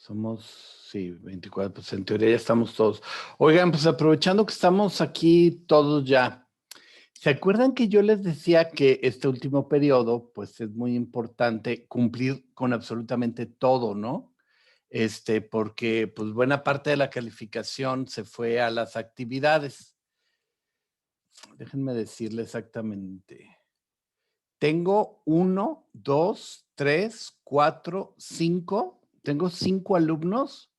Somos, sí, 24, pues en teoría ya estamos todos. Oigan, pues aprovechando que estamos aquí todos ya, ¿se acuerdan que yo les decía que este último periodo, pues es muy importante cumplir con absolutamente todo, ¿no? Porque pues buena parte de la calificación se fue a las actividades. Déjenme decirle exactamente. Tengo 1, 2, 3, 4, 5. Tengo 5 alumnos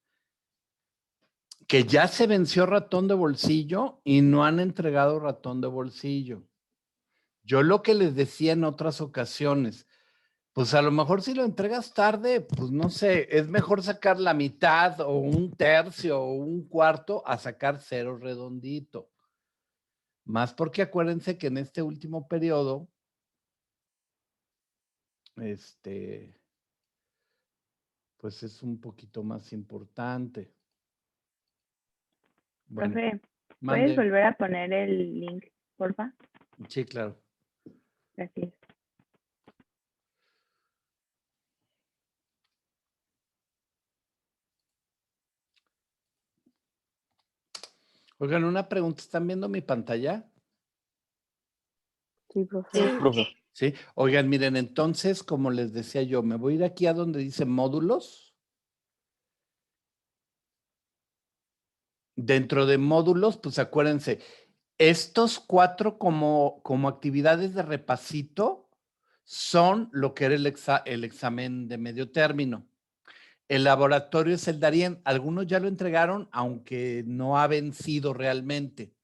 que ya se venció ratón de bolsillo y no han entregado ratón de bolsillo. Yo lo que les decía en otras ocasiones, pues a lo mejor si lo entregas tarde, pues no sé, es mejor sacar la mitad o un tercio o un cuarto a sacar cero redondito. Más porque acuérdense que en este último periodo, pues es un poquito más importante. Bueno, Profe, ¿puedes mande. volver a poner el link, porfa? Sí, claro. Gracias. Oigan, una pregunta, ¿están viendo mi pantalla? Sí, profe. Sí, profe. Sí. Oigan, miren, entonces, como les decía yo, me voy a ir aquí a donde dice módulos. Dentro de módulos, pues acuérdense, estos 4 como actividades de repasito son lo que era el examen de medio término. El laboratorio es el Darien. Algunos ya lo entregaron, aunque no ha vencido realmente.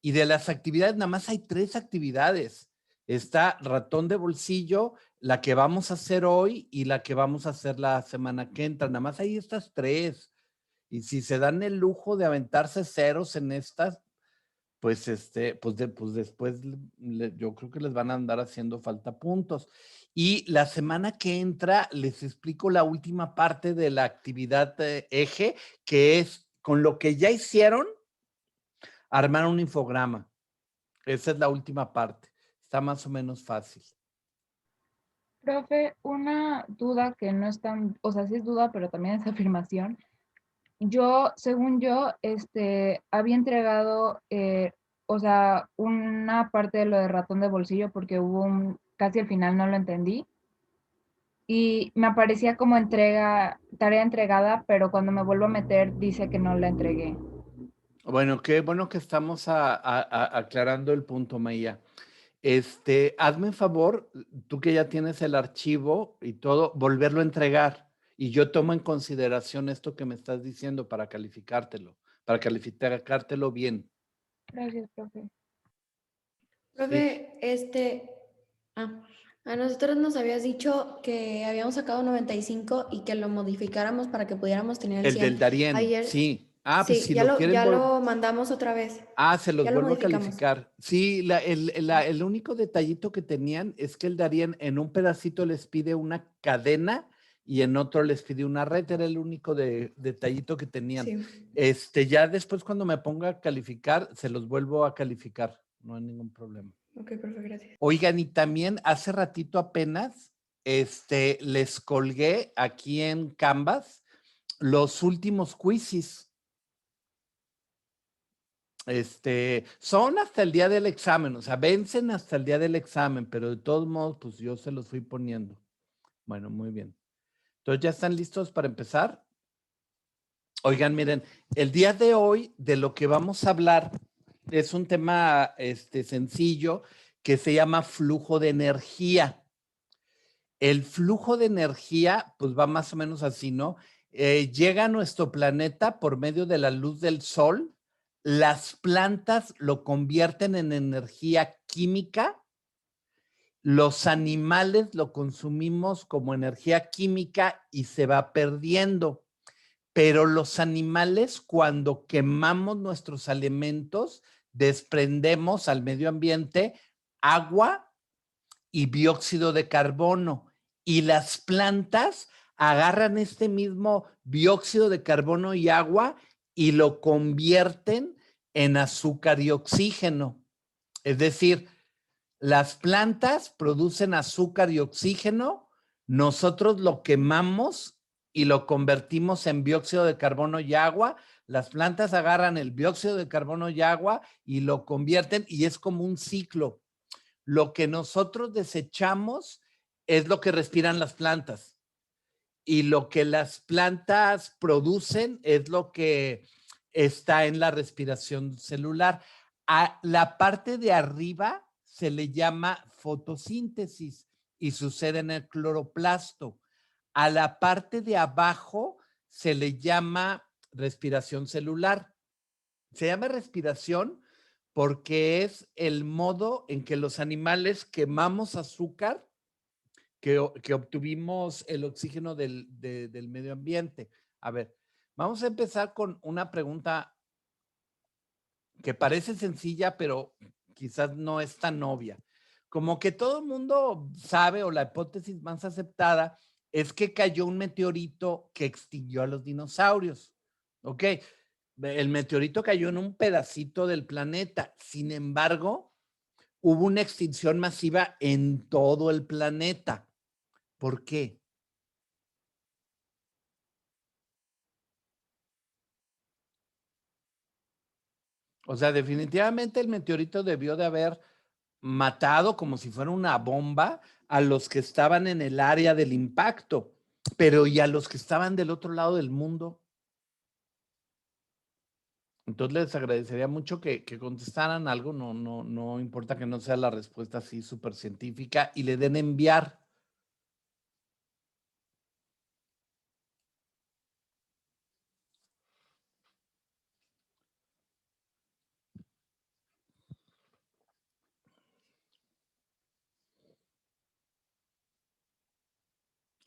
Y de las actividades, nada más hay 3 actividades. Está ratón de bolsillo, la que vamos a hacer hoy y la que vamos a hacer la semana que entra. Nada más hay estas 3. Y si se dan el lujo de aventarse ceros en estas, pues, pues después yo creo que les van a andar haciendo falta puntos. Y la semana que entra les explico la última parte de la actividad eje, que es con lo que ya hicieron, armar un infograma. Esa es la última parte. Está más o menos fácil. Profe, una duda que no es tan, o sea, sí es duda, pero también es afirmación. Yo, según yo, había entregado, o sea, una parte de lo de ratón de bolsillo porque casi al final no lo entendí. Y me aparecía como tarea entregada, pero cuando me vuelvo a meter dice que no la entregué. Bueno, qué bueno que estamos aclarando el punto, Maya. Hazme un favor, tú que ya tienes el archivo y todo, volverlo a entregar. Y yo tomo en consideración esto que me estás diciendo para calificártelo bien. Gracias, profe. Sí. Profe, a nosotros nos habías dicho que habíamos sacado 95 y que lo modificáramos para que pudiéramos tener el El 100. del Darien, Ayer, sí. Pues sí, si lo quieren, ya lo mandamos otra vez. se los Ya lo vuelvo a modificamos. calificar. Sí, el único detallito que tenían es que el Darien en un pedacito les pide una cadena y en otro les pide una red, era el único detallito que tenían. Sí. Ya después cuando me ponga a calificar, se los vuelvo a calificar, no hay ningún problema. Ok, profe, gracias. Oigan, y también hace ratito apenas, les colgué aquí en Canvas los últimos quizzes. Son hasta el día del examen, o sea, vencen hasta el día del examen, pero de todos modos, pues yo se los fui poniendo. Bueno, muy bien. Entonces, ¿ya están listos para empezar? Oigan, miren, el día de hoy de lo que vamos a hablar es un tema sencillo que se llama flujo de energía. El flujo de energía, pues va más o menos así, ¿no? Llega a nuestro planeta por medio de la luz del sol, las plantas lo convierten en energía química, los animales lo consumimos como energía química y se va perdiendo. Pero los animales, cuando quemamos nuestros alimentos, desprendemos al medio ambiente agua y dióxido de carbono. Y las plantas agarran este mismo dióxido de carbono y agua y lo convierten en azúcar y oxígeno. Es decir, las plantas producen azúcar y oxígeno, nosotros lo quemamos y lo convertimos en dióxido de carbono y agua. Las plantas agarran el dióxido de carbono y agua y lo convierten y es como un ciclo. Lo que nosotros desechamos es lo que respiran las plantas y lo que las plantas producen es lo que está en la respiración celular. A la parte de arriba se le llama fotosíntesis y sucede en el cloroplasto. A la parte de abajo se le llama respiración celular. Se llama respiración porque es el modo en que los animales quemamos azúcar que obtuvimos el oxígeno del medio ambiente. A ver, vamos a empezar con una pregunta que parece sencilla, pero quizás no es tan obvia. Como que todo el mundo sabe, o la hipótesis más aceptada, es que cayó un meteorito que extinguió a los dinosaurios. ¿Ok? El meteorito cayó en un pedacito del planeta. Sin embargo, hubo una extinción masiva en todo el planeta. ¿Por qué? O sea, definitivamente el meteorito debió de haber matado como si fuera una bomba a los que estaban en el área del impacto, pero ¿y a los que estaban del otro lado del mundo? Entonces les agradecería mucho que contestaran algo, no importa que no sea la respuesta así súper científica y le den enviar.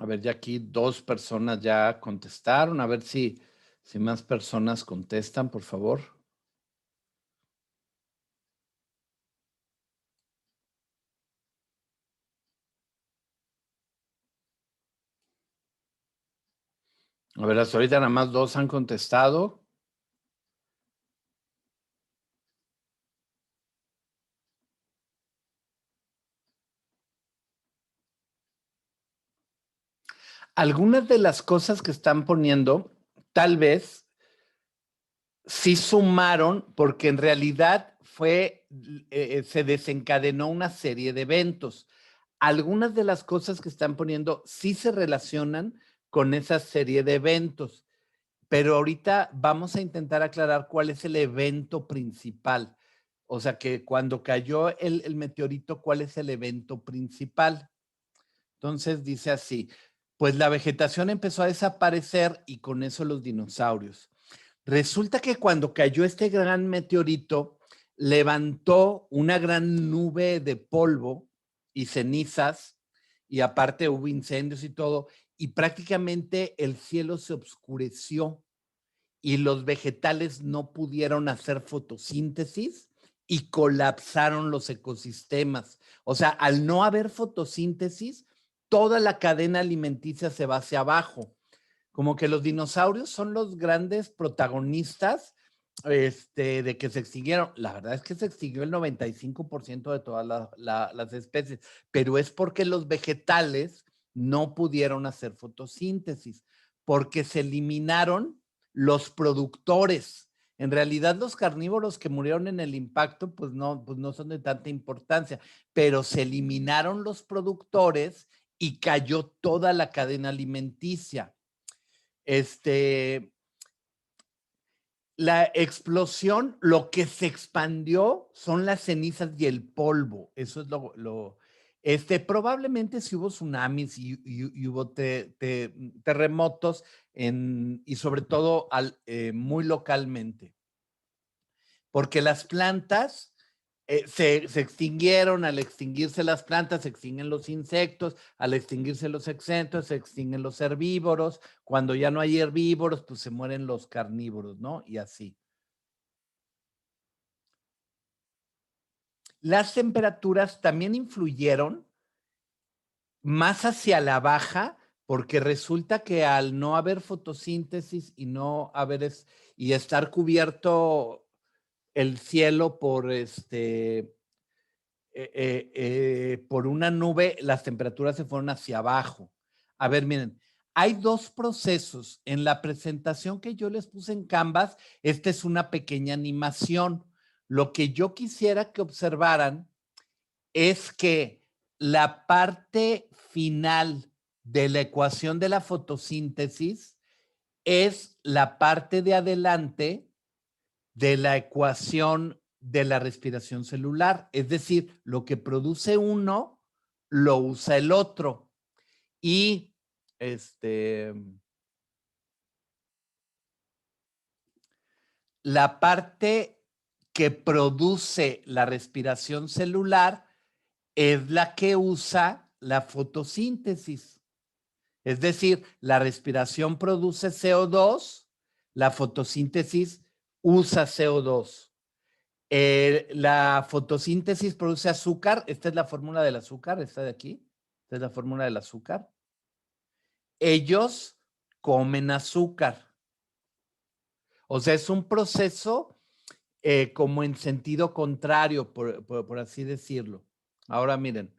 A ver, ya aquí 2 personas ya contestaron. A ver si más personas contestan, por favor. A ver, hasta ahorita nada más 2 han contestado. Algunas de las cosas que están poniendo, tal vez sí sumaron, porque en realidad se desencadenó una serie de eventos. Algunas de las cosas que están poniendo sí se relacionan con esa serie de eventos, pero ahorita vamos a intentar aclarar cuál es el evento principal. O sea, que cuando cayó el meteorito, ¿cuál es el evento principal? Entonces dice así, pues la vegetación empezó a desaparecer y con eso los dinosaurios. Resulta que cuando cayó este gran meteorito, levantó una gran nube de polvo y cenizas, y aparte hubo incendios y todo, y prácticamente el cielo se oscureció y los vegetales no pudieron hacer fotosíntesis y colapsaron los ecosistemas. O sea, al no haber fotosíntesis, toda la cadena alimenticia se va hacia abajo. Como que los dinosaurios son los grandes protagonistas de que se extinguieron. La verdad es que se extinguió el 95% de todas las especies, pero es porque los vegetales no pudieron hacer fotosíntesis, porque se eliminaron los productores. En realidad, los carnívoros que murieron en el impacto, pues no son de tanta importancia, pero se eliminaron los productores y cayó toda la cadena alimenticia. La explosión, lo que se expandió son las cenizas y el polvo. Eso es probablemente si hubo tsunamis y hubo terremotos y sobre todo muy localmente. Porque las plantas se extinguieron. Al extinguirse las plantas, se extinguen los insectos. Al extinguirse los insectos, se extinguen los herbívoros. Cuando ya no hay herbívoros, pues se mueren los carnívoros, ¿no? Y así. Las temperaturas también influyeron más hacia la baja, porque resulta que al no haber fotosíntesis y estar cubierto el cielo por por una nube, las temperaturas se fueron hacia abajo. A ver, miren, hay dos procesos. En la presentación que yo les puse en Canvas, esta es una pequeña animación. Lo que yo quisiera que observaran es que la parte final de la ecuación de la fotosíntesis es la parte de adelante de la ecuación de la respiración celular. Es decir, lo que produce uno, lo usa el otro. Y la parte que produce la respiración celular es la que usa la fotosíntesis. Es decir, la respiración produce CO2, la fotosíntesis usa CO2. La fotosíntesis produce azúcar. Esta es la fórmula del azúcar, esta de aquí. Esta es la fórmula del azúcar. Ellos comen azúcar. O sea, es un proceso como en sentido contrario, por así decirlo. Ahora miren.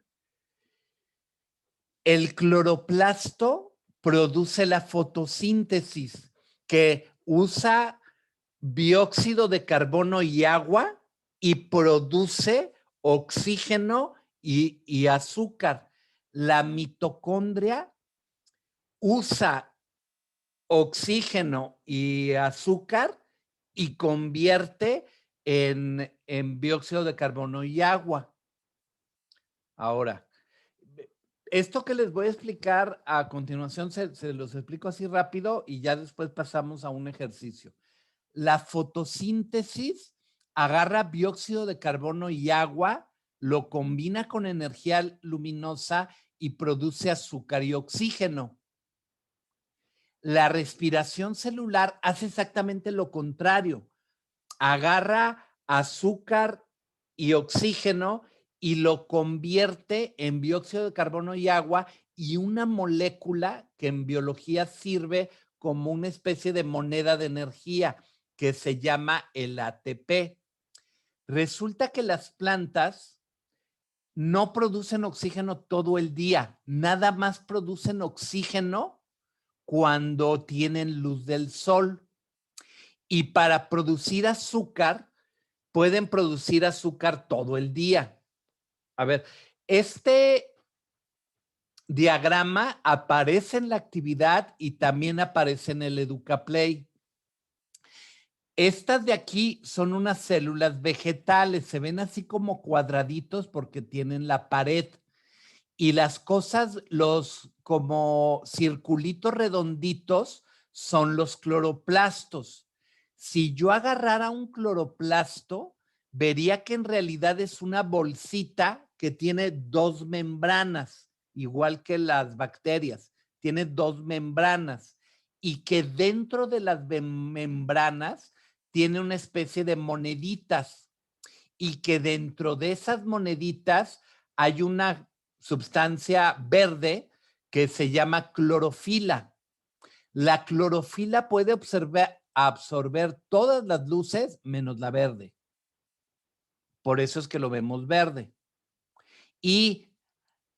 El cloroplasto produce la fotosíntesis que usa dióxido de carbono y agua y produce oxígeno y azúcar. La mitocondria usa oxígeno y azúcar y convierte en dióxido de carbono y agua. Ahora, esto que les voy a explicar a continuación se los explico así rápido y ya después pasamos a un ejercicio. La fotosíntesis agarra dióxido de carbono y agua, lo combina con energía luminosa y produce azúcar y oxígeno. La respiración celular hace exactamente lo contrario. Agarra azúcar y oxígeno y lo convierte en dióxido de carbono y agua y una molécula que en biología sirve como una especie de moneda de energía que se llama el ATP. Resulta que las plantas no producen oxígeno todo el día, nada más producen oxígeno cuando tienen luz del sol. Y para producir azúcar, pueden producir azúcar todo el día. A ver, este diagrama aparece en la actividad y también aparece en el EducaPlay. Estas de aquí son unas células vegetales, se ven así como cuadraditos porque tienen la pared. Y las cosas, los como circulitos redonditos, son los cloroplastos. Si yo agarrara un cloroplasto, vería que en realidad es una bolsita que tiene dos membranas, igual que las bacterias, tiene dos membranas y que dentro de las membranas tiene una especie de moneditas y que dentro de esas moneditas hay una sustancia verde que se llama clorofila. La clorofila puede absorber todas las luces menos la verde. Por eso es que lo vemos verde. Y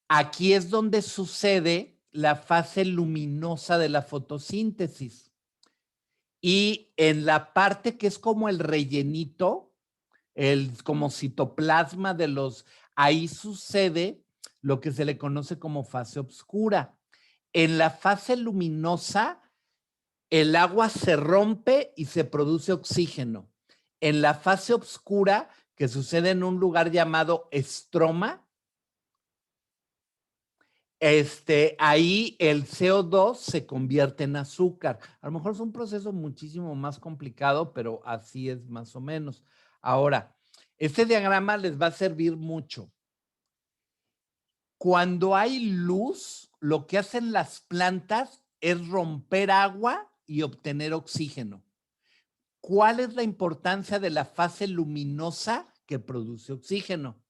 aquí es donde sucede la fase luminosa de la fotosíntesis. Y en la parte que es como el rellenito, como citoplasma de los, ahí sucede lo que se le conoce como fase oscura. En la fase luminosa, el agua se rompe y se produce oxígeno. En la fase oscura, que sucede en un lugar llamado estroma, ahí el CO2 se convierte en azúcar. A lo mejor es un proceso muchísimo más complicado, pero así es más o menos. Ahora, este diagrama les va a servir mucho. Cuando hay luz, lo que hacen las plantas es romper agua y obtener oxígeno. ¿Cuál es la importancia de la fase luminosa que produce oxígeno?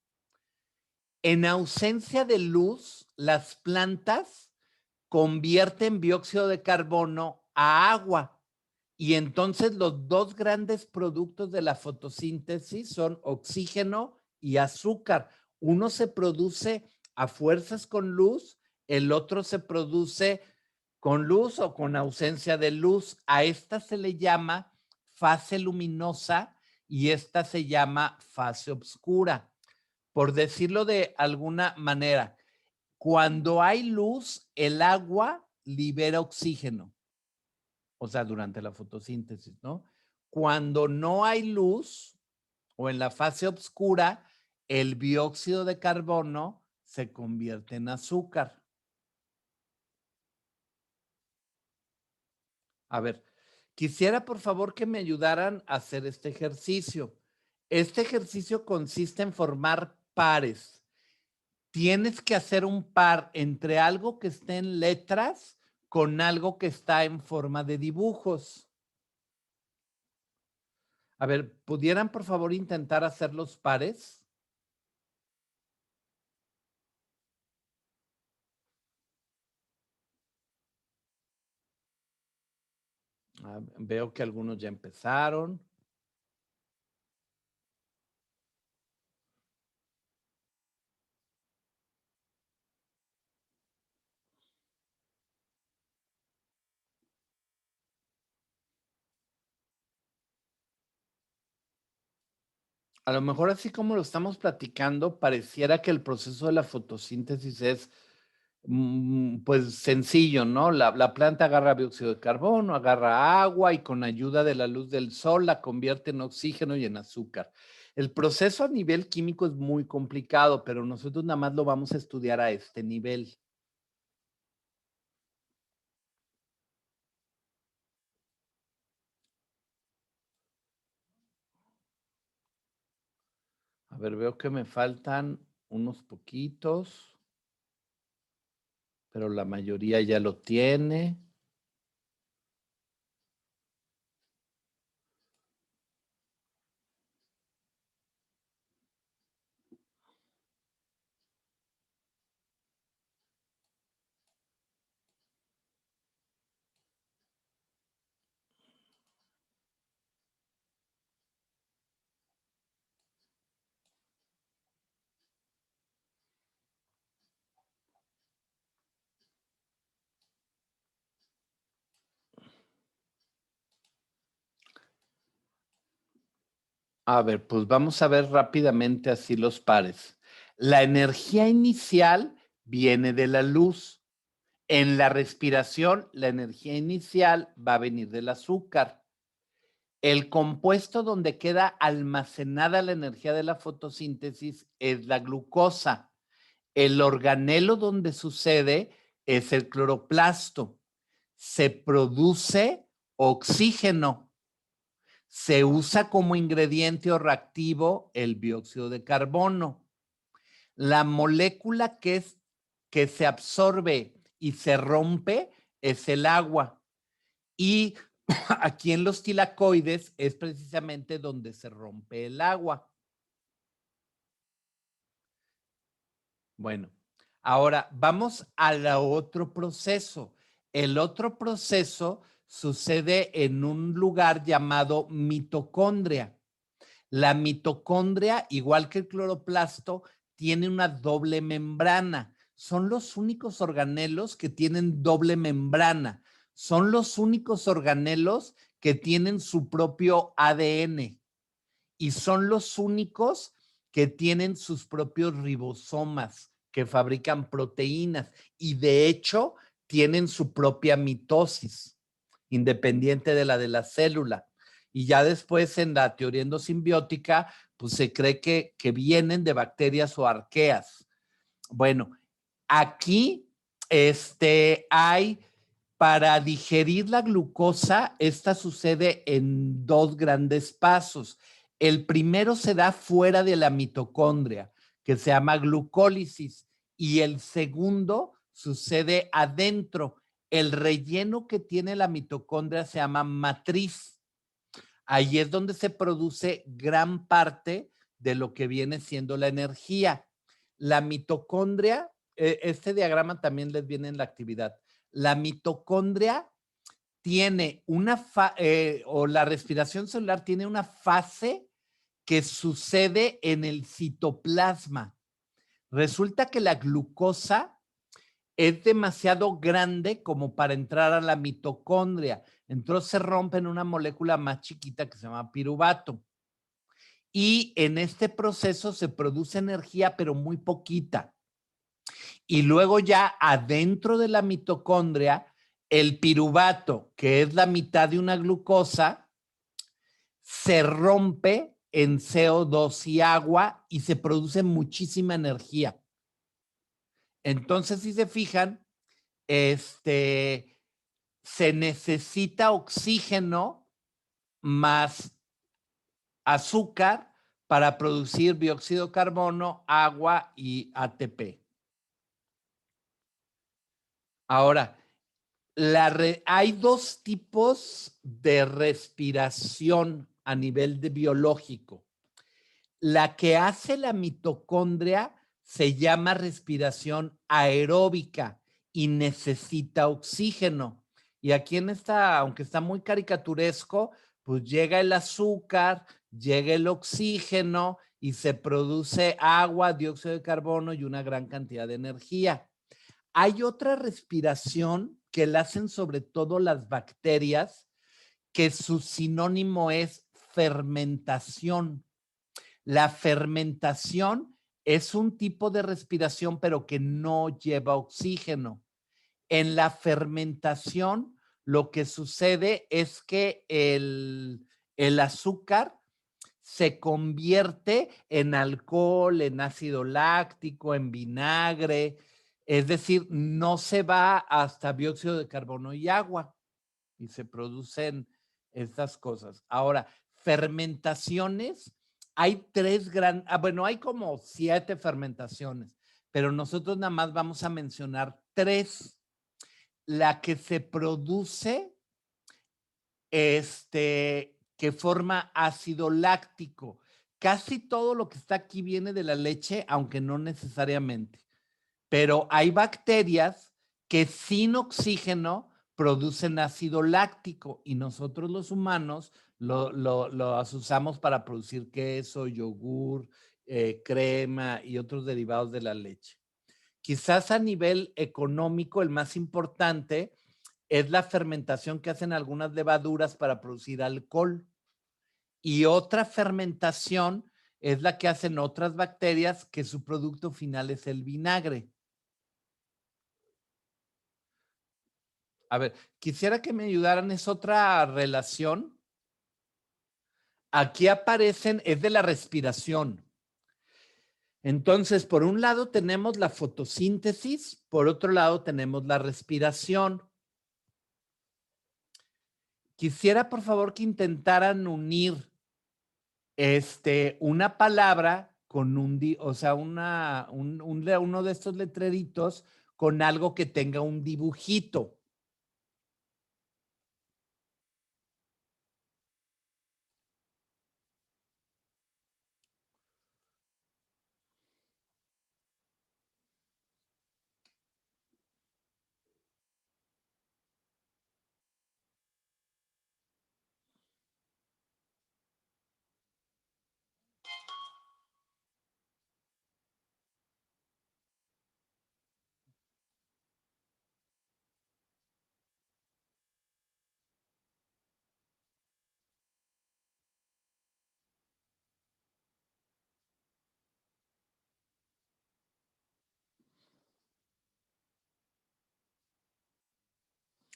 En ausencia de luz, las plantas convierten dióxido de carbono a agua. Y entonces los dos grandes productos de la fotosíntesis son oxígeno y azúcar. Uno se produce a fuerzas con luz, el otro se produce con luz o con ausencia de luz. A esta se le llama fase luminosa y esta se llama fase oscura. Por decirlo de alguna manera, cuando hay luz, el agua libera oxígeno, o sea, durante la fotosíntesis, ¿no? Cuando no hay luz o en la fase oscura, el dióxido de carbono se convierte en azúcar. A ver, quisiera por favor que me ayudaran a hacer este ejercicio. Este ejercicio consiste en formar pares. Tienes que hacer un par entre algo que esté en letras con algo que está en forma de dibujos. A ver, ¿pudieran por favor intentar hacer los pares? Veo que algunos ya empezaron. A lo mejor así como lo estamos platicando, pareciera que el proceso de la fotosíntesis es pues sencillo, ¿no? La planta agarra dióxido de carbono, agarra agua y con ayuda de la luz del sol la convierte en oxígeno y en azúcar. El proceso a nivel químico es muy complicado, pero nosotros nada más lo vamos a estudiar a este nivel. A ver, veo que me faltan unos poquitos, pero la mayoría ya lo tiene. A ver, pues vamos a ver rápidamente así los pares. La energía inicial viene de la luz. En la respiración, la energía inicial va a venir del azúcar. El compuesto donde queda almacenada la energía de la fotosíntesis es la glucosa. El organelo donde sucede es el cloroplasto. Se produce oxígeno. Se usa como ingrediente o reactivo el dióxido de carbono. La molécula que se absorbe y se rompe es el agua. Y aquí en los tilacoides es precisamente donde se rompe el agua. Bueno, ahora vamos al otro proceso. El otro proceso sucede en un lugar llamado mitocondria. La mitocondria, igual que el cloroplasto, tiene una doble membrana. Son los únicos organelos que tienen doble membrana. Son los únicos organelos que tienen su propio ADN y son los únicos que tienen sus propios ribosomas, que fabrican proteínas y de hecho tienen su propia mitosis, independiente de la célula. Y ya después en la teoría endosimbiótica, pues se cree que vienen de bacterias o arqueas. Bueno, aquí hay, para digerir la glucosa, esta sucede en dos grandes pasos. El primero se da fuera de la mitocondria, que se llama glucólisis, y el segundo sucede adentro. El relleno que tiene la mitocondria se llama matriz. Ahí es donde se produce gran parte de lo que viene siendo la energía. La mitocondria, este diagrama también les viene en la actividad. La mitocondria tiene o la respiración celular tiene una fase que sucede en el citoplasma. Resulta que la glucosa es demasiado grande como para entrar a la mitocondria. Entonces se rompe en una molécula más chiquita que se llama piruvato. Y en este proceso se produce energía, pero muy poquita. Y luego ya adentro de la mitocondria, el piruvato, que es la mitad de una glucosa, se rompe en CO2 y agua y se produce muchísima energía. Entonces, si se fijan, se necesita oxígeno más azúcar para producir dióxido de carbono, agua y ATP. Ahora, hay dos tipos de respiración a nivel de biológico. La que hace la mitocondria se llama respiración aeróbica y necesita oxígeno. Y aquí en esta, aunque está muy caricaturesco, pues llega el azúcar, llega el oxígeno y se produce agua, dióxido de carbono y una gran cantidad de energía. Hay otra respiración que la hacen sobre todo las bacterias, que su sinónimo es fermentación. La fermentación es un tipo de respiración, pero que no lleva oxígeno. En la fermentación, lo que sucede es que el azúcar se convierte en alcohol, en ácido láctico, en vinagre, es decir, no se va hasta dióxido de carbono y agua y se producen estas cosas. Ahora, fermentaciones, hay bueno, hay como 7 fermentaciones, pero nosotros nada más vamos a mencionar 3. La que se produce, que forma ácido láctico. Casi todo lo que está aquí viene de la leche, aunque no necesariamente. Pero hay bacterias que sin oxígeno producen ácido láctico y nosotros los humanos lo usamos para producir queso, yogur, crema y otros derivados de la leche. Quizás a nivel económico el más importante es la fermentación que hacen algunas levaduras para producir alcohol. Y otra fermentación es la que hacen otras bacterias que su producto final es el vinagre. A ver, quisiera que me ayudaran, es otra relación. Aquí aparecen, es de la respiración. Entonces, por un lado tenemos la fotosíntesis, por otro lado tenemos la respiración. Quisiera, por favor, que intentaran unir una palabra con o sea, uno de estos letreritos con algo que tenga un dibujito.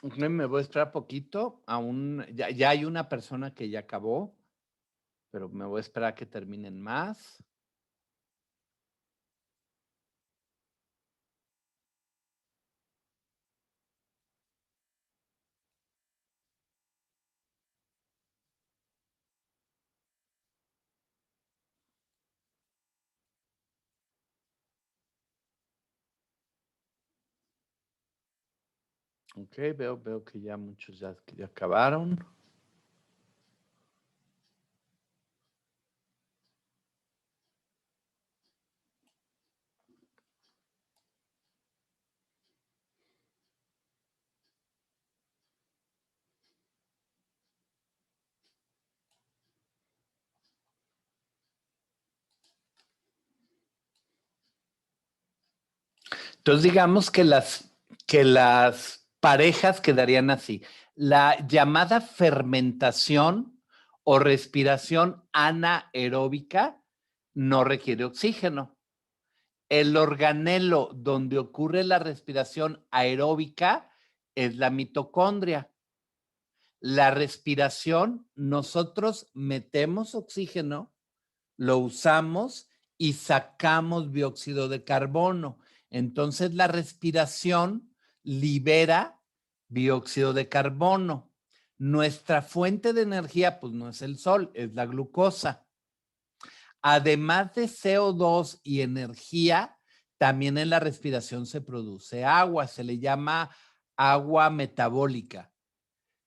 Me voy a esperar poquito. Aún ya hay una persona que ya acabó, pero me voy a esperar a que terminen más. Ok, veo que ya muchos ya acabaron. Entonces digamos que las parejas quedarían así. La llamada fermentación o respiración anaeróbica no requiere oxígeno. El organelo donde ocurre la respiración aeróbica es la mitocondria. La respiración, nosotros metemos oxígeno, lo usamos y sacamos dióxido de carbono. Entonces la respiración libera dióxido de carbono. Nuestra fuente de energía, pues no es el sol, es la glucosa. Además de CO2 y energía, también en la respiración se produce agua, se le llama agua metabólica.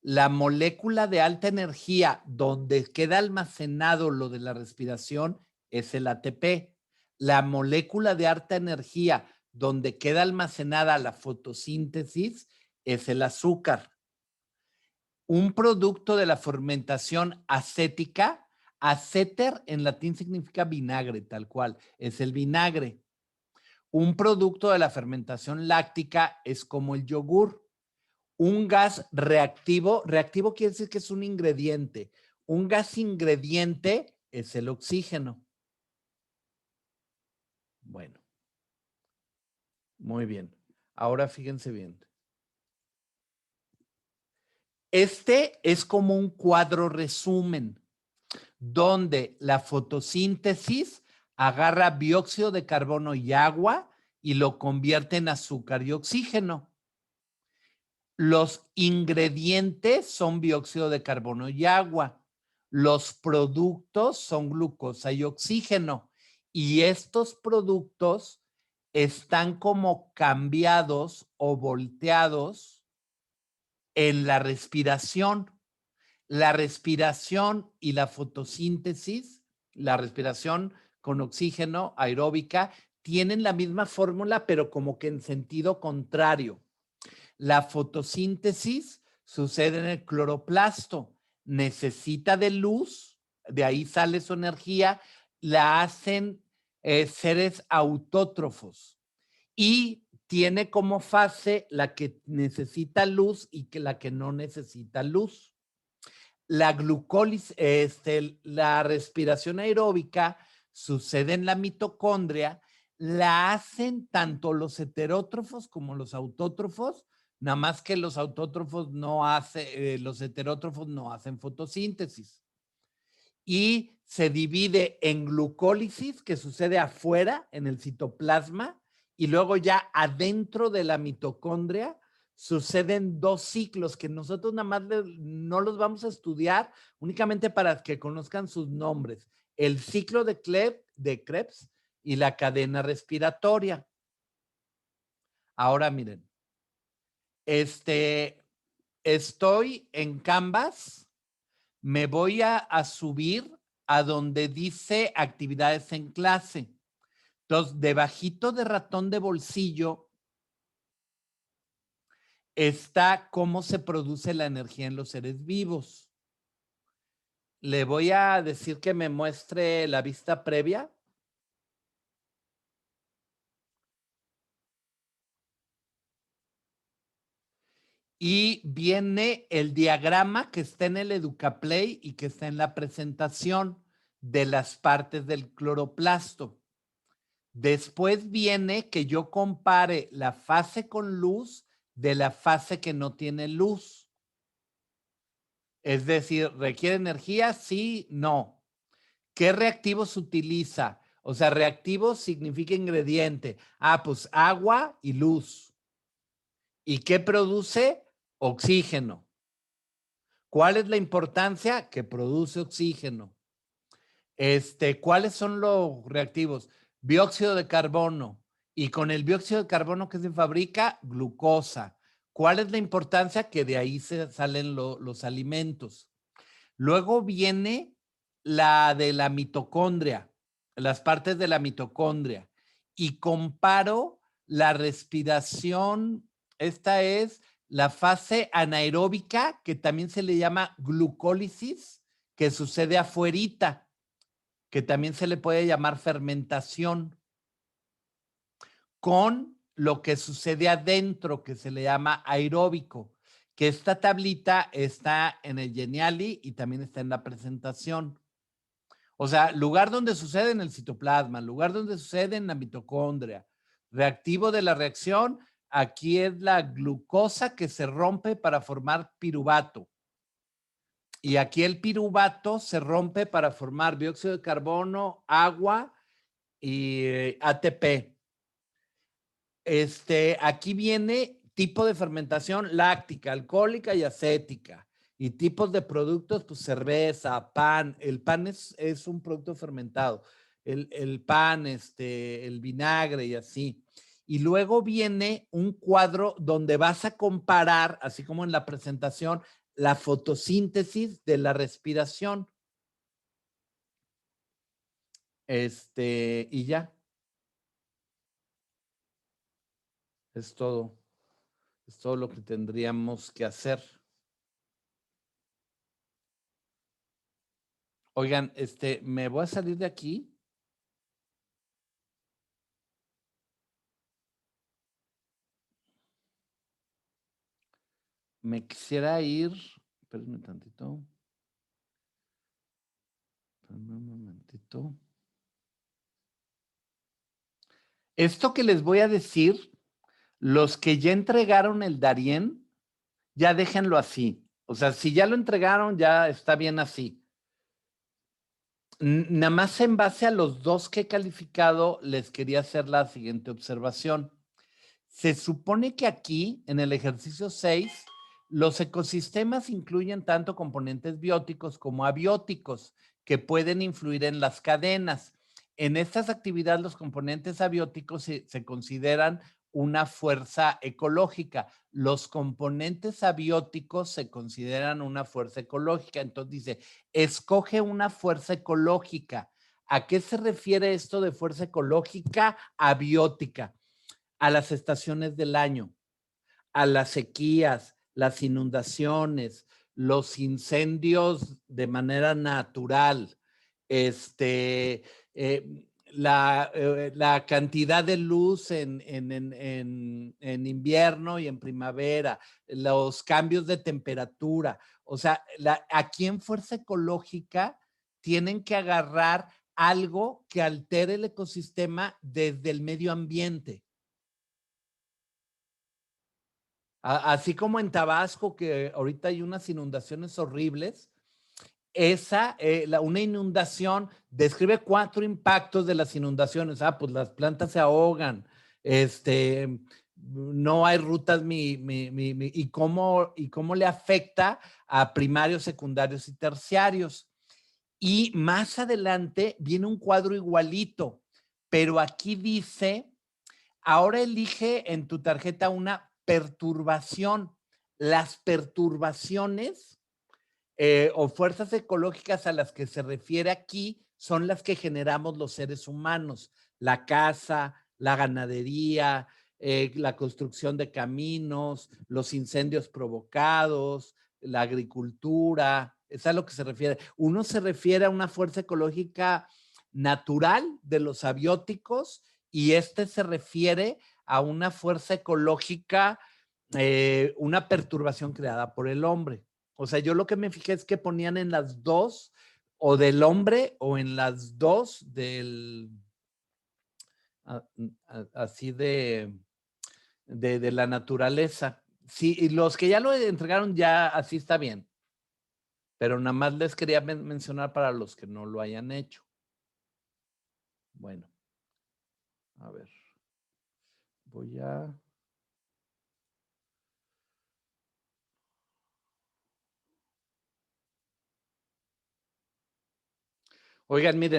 La molécula de alta energía donde queda almacenado lo de la respiración es el ATP. La molécula de alta energía donde queda almacenada la fotosíntesis es el azúcar. Un producto de la fermentación acética, acéter en latín significa vinagre, tal cual, es el vinagre. Un producto de la fermentación láctica es como el yogur. Un gas reactivo, reactivo quiere decir que es un ingrediente. Un gas ingrediente es el oxígeno. Bueno, muy bien. Ahora fíjense bien. Este es como un cuadro resumen, donde la fotosíntesis agarra dióxido de carbono y agua y lo convierte en azúcar y oxígeno. Los ingredientes son dióxido de carbono y agua. Los productos son glucosa y oxígeno. Y estos productos están como cambiados o volteados en la respiración. La respiración y la fotosíntesis, la respiración con oxígeno aeróbica, tienen la misma fórmula, pero como que en sentido contrario. La fotosíntesis sucede en el cloroplasto, necesita de luz, de ahí sale su energía, la hacen seres autótrofos y tiene como fase la que necesita luz y que la que no necesita luz. La glucólisis, la respiración aeróbica sucede en la mitocondria, la hacen tanto los heterótrofos como los autótrofos, nada más que los autótrofos no hacen, los heterótrofos no hacen fotosíntesis. Y se divide en glucólisis, que sucede afuera, en el citoplasma, y luego ya adentro de la mitocondria suceden dos ciclos que nosotros nada más no los vamos a estudiar, únicamente para que conozcan sus nombres. El ciclo de Krebs y la cadena respiratoria. Ahora miren, estoy en Canvas, me voy a subir a donde dice actividades en clase. Entonces, debajito de ratón de bolsillo está cómo se produce la energía en los seres vivos. Le voy a decir que me muestre la vista previa. Y viene el diagrama que está en el EducaPlay y que está en la presentación de las partes del cloroplasto. Después viene que yo compare la fase con luz de la fase que no tiene luz. Es decir, ¿requiere energía? Sí, no. ¿Qué reactivo se utiliza? O sea, reactivo significa ingrediente. Ah, pues agua y luz. ¿Y qué produce? Oxígeno. ¿Cuál es la importancia? Que produce oxígeno. ¿Cuáles son los reactivos? Dióxido de carbono. Y con el dióxido de carbono que se fabrica, glucosa. ¿Cuál es la importancia? Que de ahí se salen los alimentos. Luego viene la de la mitocondria, las partes de la mitocondria. Y comparo la respiración, esta es la fase anaeróbica, que también se le llama glucólisis, que sucede afuerita, que también se le puede llamar fermentación, con lo que sucede adentro, que se le llama aeróbico, que esta tablita está en el Geniali y también está en la presentación. O sea, lugar donde sucede en el citoplasma, lugar donde sucede en la mitocondria. Reactivo de la reacción, aquí es la glucosa que se rompe para formar piruvato. Y aquí el piruvato se rompe para formar dióxido de carbono, agua y ATP. Aquí viene tipo de fermentación láctica, alcohólica y acética. Y tipos de productos, pues cerveza, pan. El pan es un producto fermentado. El pan, el vinagre y así. Y luego viene un cuadro donde vas a comparar, así como en la presentación, la fotosíntesis de la respiración. Y ya. Es todo. Es todo lo que tendríamos que hacer. Oigan, me voy a salir de aquí. Me quisiera ir. Espérenme tantito. Espérenme un momentito. Esto que les voy a decir, los que ya entregaron el Darien, ya déjenlo así. O sea, si ya lo entregaron, ya está bien así. Nada más en base a los 2 que he calificado, les quería hacer la siguiente observación. Se supone que aquí, en el ejercicio 6, los ecosistemas incluyen tanto componentes bióticos como abióticos que pueden influir en las cadenas. En estas actividades, los componentes abióticos se consideran una fuerza ecológica. Los componentes abióticos se consideran una fuerza ecológica. Entonces dice, escoge una fuerza ecológica. ¿A qué se refiere esto de fuerza ecológica abiótica? A las estaciones del año, a las sequías, las inundaciones, los incendios de manera natural, la cantidad de luz en invierno y en primavera, los cambios de temperatura. O sea, aquí en Fuerza Ecológica tienen que agarrar algo que altere el ecosistema desde el medio ambiente. Así como en Tabasco, que ahorita hay unas inundaciones horribles, una inundación describe 4 impactos de las inundaciones. Pues las plantas se ahogan, no hay rutas, y cómo le afecta a primarios, secundarios y terciarios. Y más adelante viene un cuadro igualito, pero aquí dice, ahora elige en tu tarjeta una perturbación. Las perturbaciones o fuerzas ecológicas a las que se refiere aquí son las que generamos los seres humanos. La caza, la ganadería, la construcción de caminos, los incendios provocados, la agricultura. Es a lo que se refiere. Uno se refiere a una fuerza ecológica natural de los abióticos y se refiere a una fuerza ecológica, una perturbación creada por el hombre. O sea, yo lo que me fijé es que ponían en las 2 o del hombre o en las 2 del, así de la naturaleza. Sí, y los que ya lo entregaron ya así está bien. Pero nada más les quería mencionar para los que no lo hayan hecho. Bueno, a ver. Voy a... Oigan, miren.